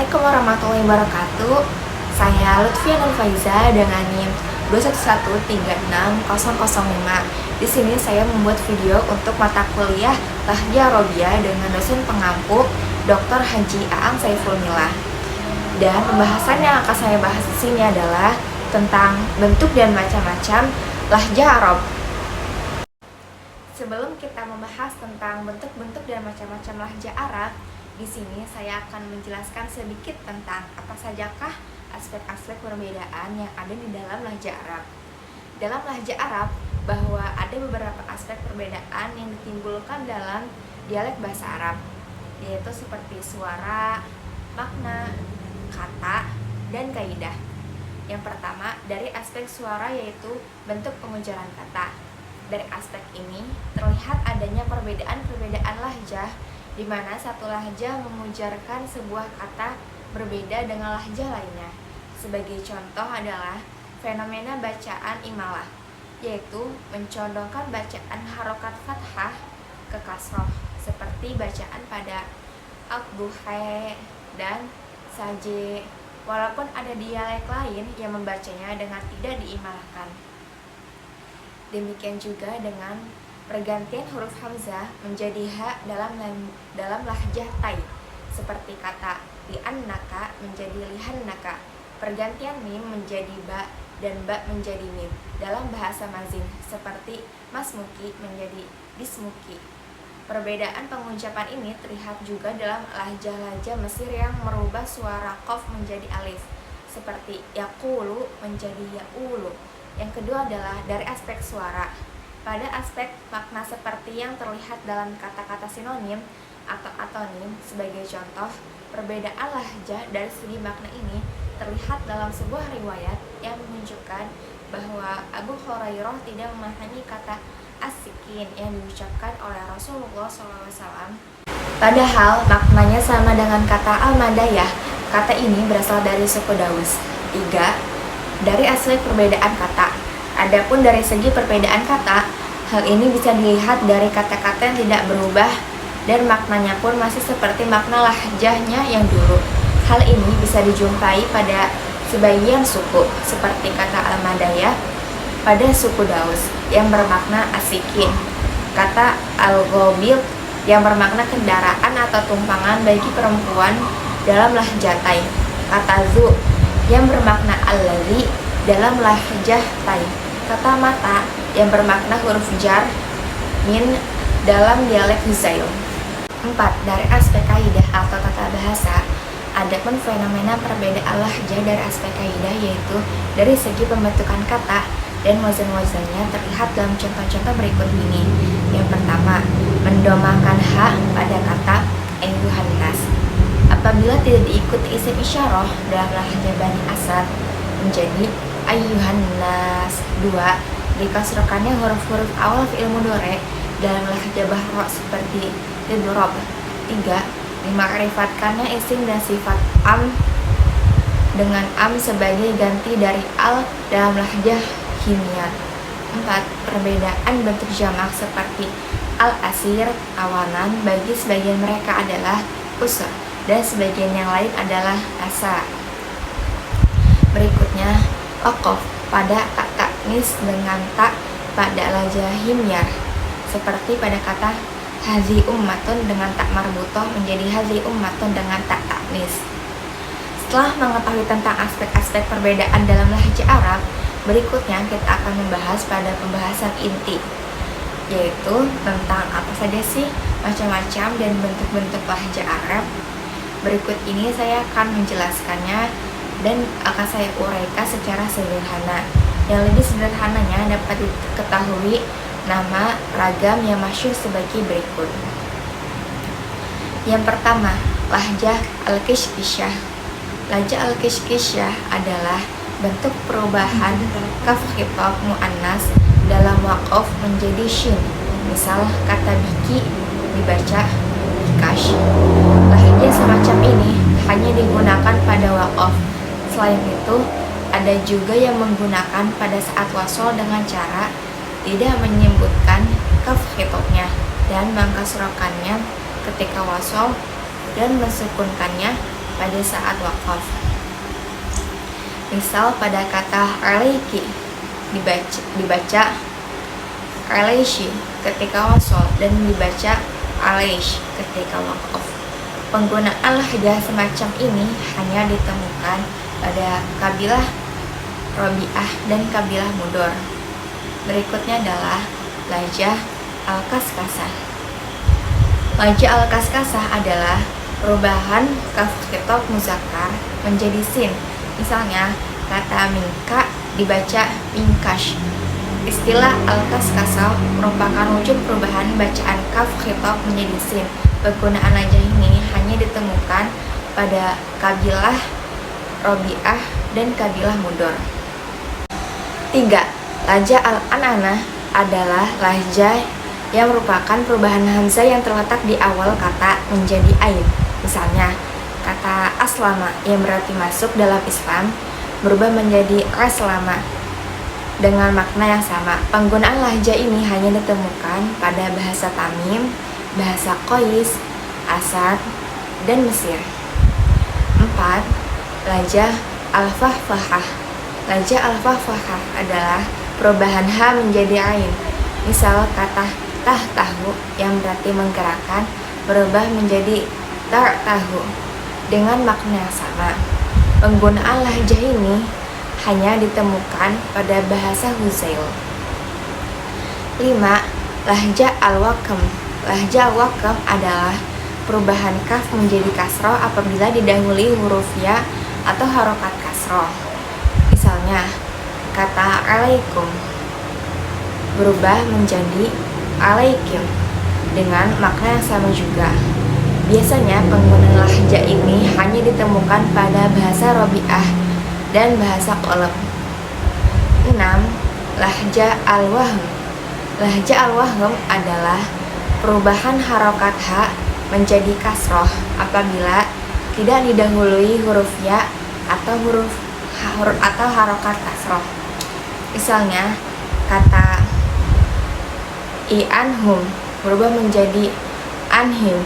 Assalamualaikum warahmatullahi wabarakatuh. Saya Lutfia Nurfaiza dengan NIM 211360005. Di sini saya membuat video untuk mata kuliah Lahja Arabiyah dengan dosen pengampu Dr. Haji Aang Saiful Milah. Dan pembahasan yang akan saya bahas di sini adalah tentang bentuk dan macam-macam lahja Arab. Sebelum kita membahas tentang bentuk-bentuk dan macam-macam lahja Arab, di sini saya akan menjelaskan sedikit tentang apa sajakah aspek-aspek perbedaan yang ada di dalam lahja Arab. Dalam lahja Arab, bahwa ada beberapa aspek perbedaan yang ditimbulkan dalam dialek bahasa Arab, yaitu seperti suara, makna, kata, dan kaidah. Yang pertama, dari aspek suara yaitu bentuk pengucapan kata. Dari aspek ini, terlihat adanya perbedaan-perbedaan lahjah di mana satu lahjah mengujarkan sebuah kata berbeda dengan lahjah lainnya. Sebagai contoh adalah fenomena bacaan imalah, yaitu mencondongkan bacaan harokat fathah ke kasroh, seperti bacaan pada al-duhe dan saje, walaupun ada dialek lain yang membacanya dengan tidak diimalahkan. Demikian juga dengan pergantian huruf hamzah menjadi ha dalam lahjah Tai, seperti kata li'annaka menjadi lihannaka, pergantian mim menjadi ba dan ba menjadi mim dalam bahasa mazin, seperti masmuki menjadi bismuki. Perbedaan pengucapan ini terlihat juga dalam lahjah-lahjah Mesir yang merubah suara qaf menjadi alif, seperti yaqulu menjadi ya'ulu. Yang kedua adalah dari aspek suara. Pada aspek makna seperti yang terlihat dalam kata-kata sinonim atau atonim, sebagai contoh, perbedaan lahjah dari segi makna ini terlihat dalam sebuah riwayat yang menunjukkan bahwa Abu Hurairah tidak memahami kata asikin yang diucapkan oleh Rasulullah SAW. Padahal maknanya sama dengan kata al-madayah. Kata ini berasal dari suku Daus. 3. Dari aspek perbedaan kata. Adapun dari segi perbedaan kata, hal ini bisa dilihat dari kata-kata yang tidak berubah dan maknanya pun masih seperti makna lahjahnya yang dulu. Hal ini bisa dijumpai pada sebagian suku, seperti kata al-madayah pada suku Daus yang bermakna asikin, kata al-ghabil yang bermakna kendaraan atau tumpangan bagi perempuan dalam lahjah Tai, kata zu yang bermakna al-ladzi dalam lahjah Tai, kata mata yang bermakna huruf jar min dalam dialek Huzail. 4. Dari aspek kaidah atau tata bahasa, adapun fenomena perbedaan lahjah dari aspek kaidah yaitu dari segi pembentukan kata dan wazan-wazannya terlihat dalam contoh-contoh berikut ini. Yang pertama, mendomakan ha pada kata ayyuhan nas. Apabila tidak diikuti isim isyarah dalam lahjah Bani Asad menjadi ayyuhan nas. 2. Dikasrokannya huruf-huruf awal fi'il mudhari dalam lahjah Bahra seperti idrob. 3. Dimakrifatkannya isim dan sifat am dengan am sebagai ganti dari al dalam lahjah Himyar. 4. Perbedaan bentuk jamak seperti al-asir awanan bagi sebagian mereka adalah usah dan sebagian yang lain adalah asa. Berikutnya, waqaf pada kata nis dengan tak pada lahjah Himyar, seperti pada kata hazi ummatun dengan tak marbutoh menjadi hazi ummatun dengan tak taknis. Setelah mengetahui tentang aspek-aspek perbedaan dalam lahjah Arab, berikutnya kita akan membahas pada pembahasan inti, yaitu tentang apa saja sih macam-macam dan bentuk-bentuk lahjah Arab. Berikut ini saya akan menjelaskannya dan akan saya uraikan secara sederhana. Yang lebih sederhananya dapat diketahui nama ragam yang masyhur sebagai berikut. Yang pertama, lahjah al-kishkishah. Lahjah al-kishkishah adalah bentuk perubahan kaf khitab muannas dalam waqaf menjadi shin. Misal kata biki dibaca bikash. Lahjah semacam ini hanya digunakan pada waqaf. Selain itu, ada juga yang menggunakan pada saat wasol dengan cara tidak menyebutkan kaf khitabnya dan mengkasrokannya ketika wasol dan mensukunkannya pada saat wakaf. Misal pada kata alaiki dibaca alaishi ketika wasol dan dibaca alaish ketika wakaf. Penggunaan lahjah semacam ini hanya ditemukan pada kabilah Robi'ah dan kabilah Mudor. Berikutnya adalah lahjah al-Kaskasah. Lahjah al-Kaskasah adalah perubahan kaf khitab muzakkar menjadi sin. Misalnya kata minka dibaca minkash. Istilah al-Kaskasah merupakan wujud perubahan bacaan kaf khitab menjadi sin. Penggunaan lahjah ini hanya ditemukan pada kabilah Robi'ah dan kabilah Mudor. 3. Lahjah al-An'anah adalah lahjah yang merupakan perubahan hamzah yang terletak di awal kata menjadi ain. Misalnya, kata aslama yang berarti masuk dalam Islam berubah menjadi aslama dengan makna yang sama. Penggunaan lahjah ini hanya ditemukan pada bahasa Tamim, bahasa Qais, Asad, dan Mesir. 4. Lahjah al-Fahfahah. Lahjah al-Fahfahah adalah perubahan ha menjadi ain. Misal kata tahu yang berarti menggerakkan berubah menjadi tahu dengan makna yang sama. Penggunaan lahjah ini hanya ditemukan pada bahasa Huzail. 5. Lahjah al-Waqam. Lahjah al-Waqam adalah perubahan kaf menjadi kasroh apabila didahului huruf ya atau harokat kasroh. Misalnya, kata alaikum berubah menjadi alaikim dengan makna yang sama juga. Biasanya penggunaan lahjah ini hanya ditemukan pada bahasa Robi'ah dan bahasa Qalb. 6. Lahjah al-Wahm. Lahjah al-Wahm adalah perubahan harokat ha menjadi kasroh apabila tidak didahului huruf ya atau huruf atau harokat kasroh. Misalnya kata i'anhum berubah menjadi anhim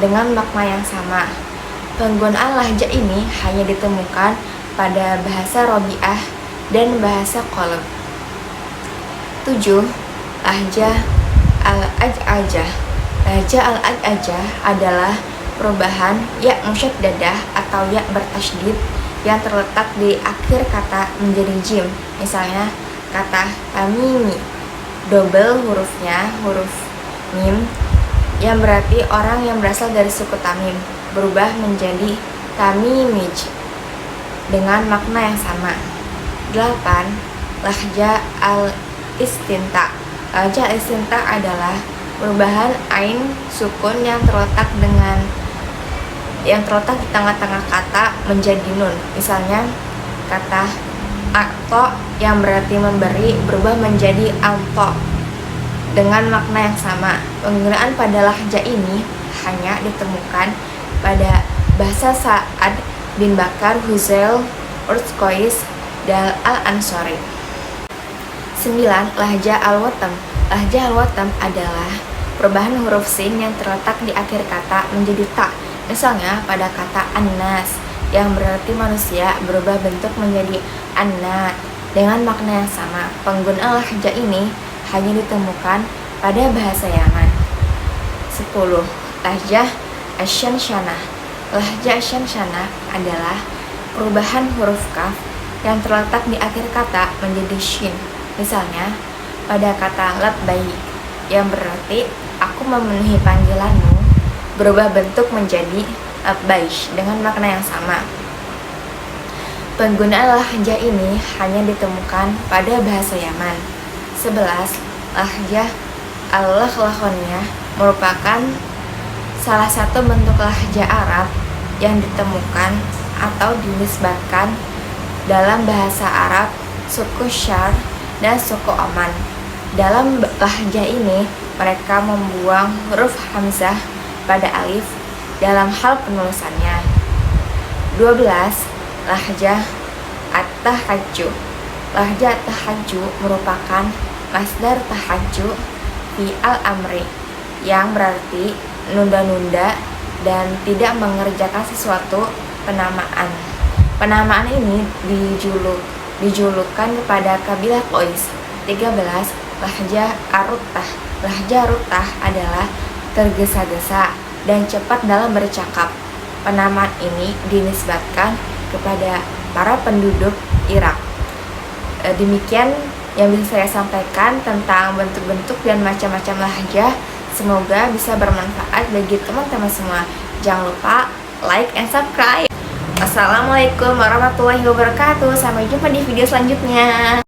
dengan makna yang sama. Penggunaan lahjah ini hanya ditemukan pada bahasa Robi'ah dan bahasa Qalb. 7. Lahjah al-Aj'ajah. Lahjah al-Aj'ajah adalah perubahan ya musyaddadah atau ya bertasydid yang terletak di akhir kata menjadi jim. Misalnya kata tamimi, double hurufnya huruf mim yang berarti orang yang berasal dari suku Tamim berubah menjadi tamimij dengan makna yang sama. 8. Lahjah al-Istinta. Lahjah al-Istinta adalah perubahan ain sukun yang terletak di tengah-tengah kata menjadi nun. Misalnya kata akto yang berarti memberi berubah menjadi alto dengan makna yang sama. Penggunaan pada lahjah ini hanya ditemukan pada bahasa Sa'ad bin Bakar, Huzail, Qais, dan al-Ansari. 9. Lahjah al-Watam. Lahjah al-Watam adalah perubahan huruf sin yang terletak di akhir kata menjadi ta. Misalnya pada kata annas yang berarti manusia berubah bentuk menjadi annat dengan makna yang sama. Penggunaan lahjah ini hanya ditemukan pada bahasa Yaman. 10. Lahjah asy-Syansyana. Lahjah asy-Syansyana adalah perubahan huruf kaf yang terletak di akhir kata menjadi shin. Misalnya pada kata labbaik yang berarti aku memenuhi panggilanmu berubah bentuk menjadi labbaish dengan makna yang sama. Penggunaan lahjah ini hanya ditemukan pada bahasa Yaman. 11. Lahjah al-Lakhlakhaniyah merupakan salah satu bentuk lahjah Arab yang ditemukan atau dinisbatkan dalam bahasa Arab suku Syar dan suku Oman. Dalam lahjah ini mereka membuang huruf hamzah pada alif dalam hal penulisannya. 12. Lahjah at-tahajju. Lahjah at-tahajju merupakan masdar tahajju fi al-amri yang berarti nunda-nunda dan tidak mengerjakan sesuatu penamaan. Penamaan ini dijulukan kepada kabilah Qais. 13. Lahjah Ar-Ruttah. Lahjah Ruttah adalah tergesa-gesa dan cepat dalam bercakap. Penamaan ini dinisbatkan kepada para penduduk Irak. Demikian yang bisa saya sampaikan tentang bentuk-bentuk dan macam-macam lahjah. Semoga bisa bermanfaat bagi teman-teman semua. Jangan lupa like and subscribe. Wassalamualaikum warahmatullahi wabarakatuh. Sampai jumpa di video selanjutnya.